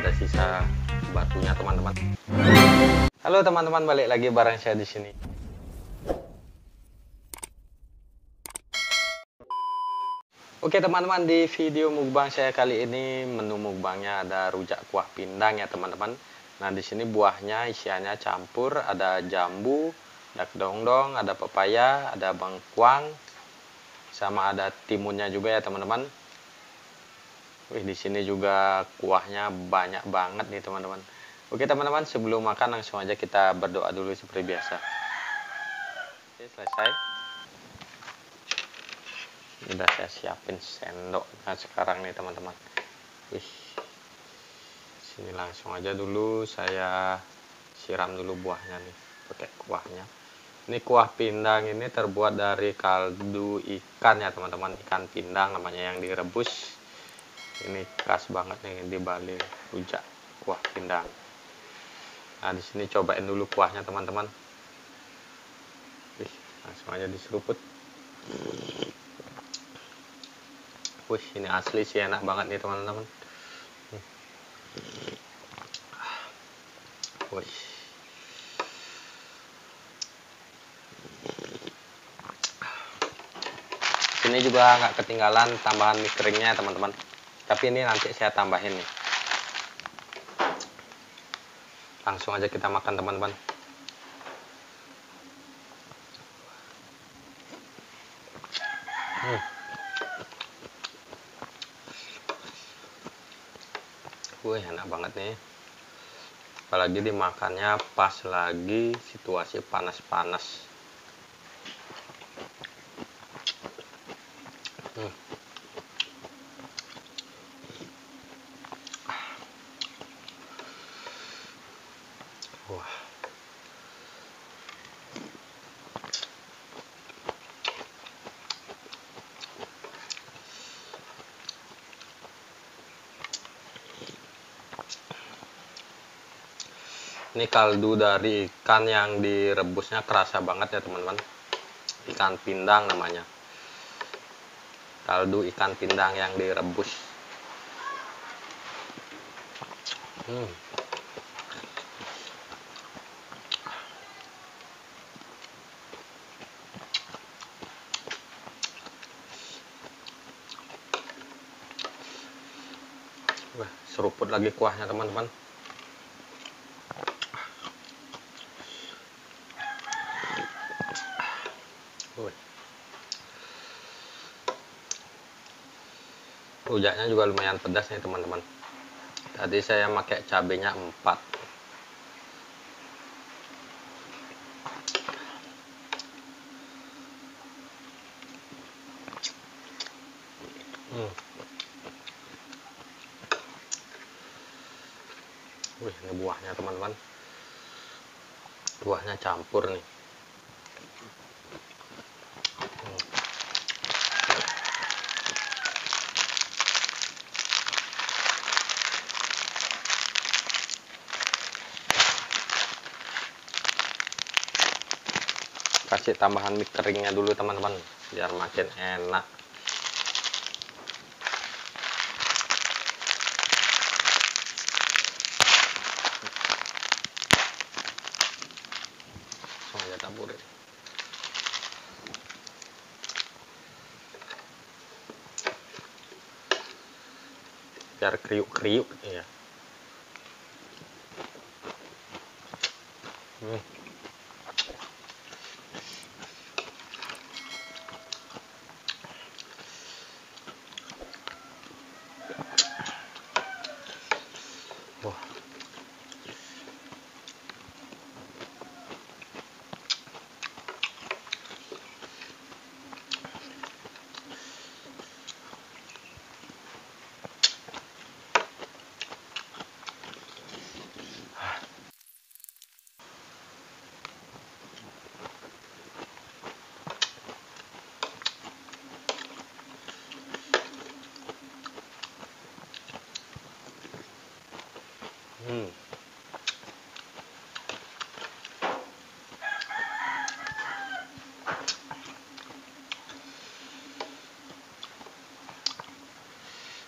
ada sisa batunya teman-teman. Halo teman-teman, balik lagi bareng saya di sini. Oke teman-teman, di video mukbang saya kali ini menu mukbangnya ada rujak kuah pindang ya teman-teman. Nah di sini buahnya isiannya campur, ada jambu, ada kedongdong, ada pepaya, ada bengkuang, sama ada timunnya juga ya teman-teman. Wih, di sini juga kuahnya banyak banget nih teman-teman. Oke teman-teman, sebelum makan langsung aja kita berdoa dulu seperti biasa. Oke, selesai. Ini udah saya siapin sendok. Nah sekarang nih teman-teman, wih, sini langsung aja dulu saya siram dulu buahnya nih pakai kuahnya. Ini kuah pindang ini terbuat dari kaldu ikan ya teman-teman, ikan pindang namanya yang direbus. Ini khas banget nih di Bali, rujak kuah pindang. Nah di sini cobain dulu kuahnya teman-teman. Wih, langsung aja diseruput. Wih, ini asli sih enak banget nih teman-teman. Wih. Ini juga nggak ketinggalan tambahan mie keringnya teman-teman. Tapi ini nanti saya tambahin nih. Langsung aja kita makan teman-teman. Wih, enak banget nih. Apalagi dimakannya pas lagi situasi panas-panas. Wah. Ini kaldu dari ikan yang direbusnya kerasa banget ya teman-teman. Ikan pindang namanya. Kaldu ikan pindang yang direbus. Wah, seruput lagi kuahnya teman-teman. Rujaknya juga lumayan pedas nih teman-teman. Tadi saya pakai cabenya 4. Wih, ini buahnya teman-teman. Buahnya campur nih. Kasih tambahan mie keringnya dulu teman-teman biar makin enak. Langsung aja taburin. Biar kriuk-kriuk ya. Wah.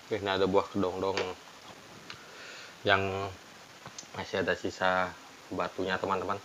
Ini ada buah kedongdong. yang masih ada sisa batunya teman-teman.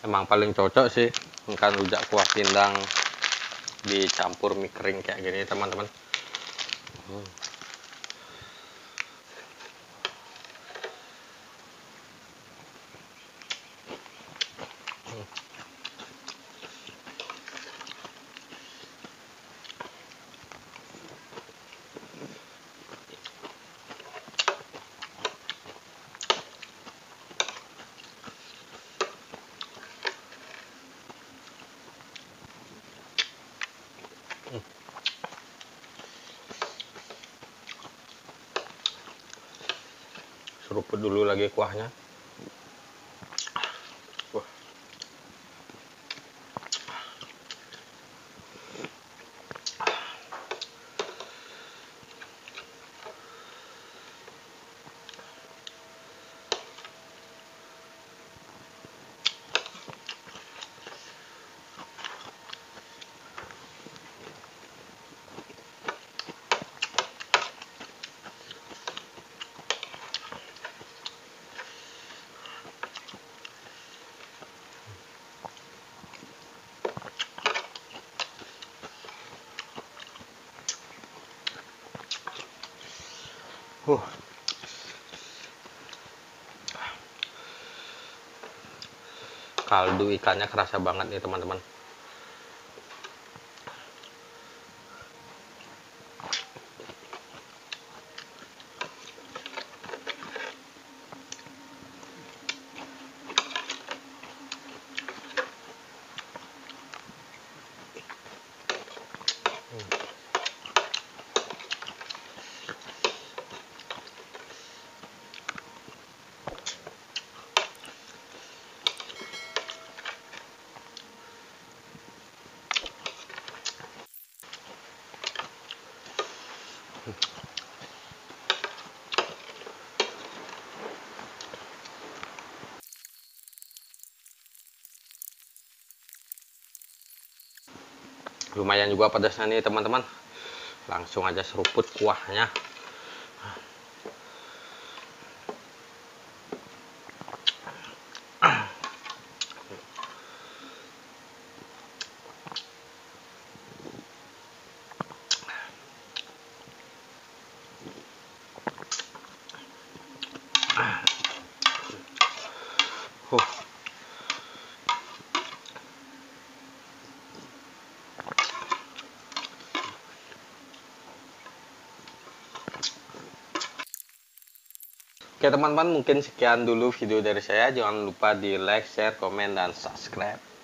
Emang paling cocok sih makan rujak kuah pindang dicampur mie kering kayak gini teman-teman. Seruput dulu lagi kuahnya. Wah. Kaldu ikannya kerasa banget nih teman-teman. Lumayan juga pedasnya nih teman-teman. Langsung aja seruput kuahnya. Oke teman-teman, mungkin sekian dulu video dari saya. Jangan lupa di like, share, komen, dan subscribe.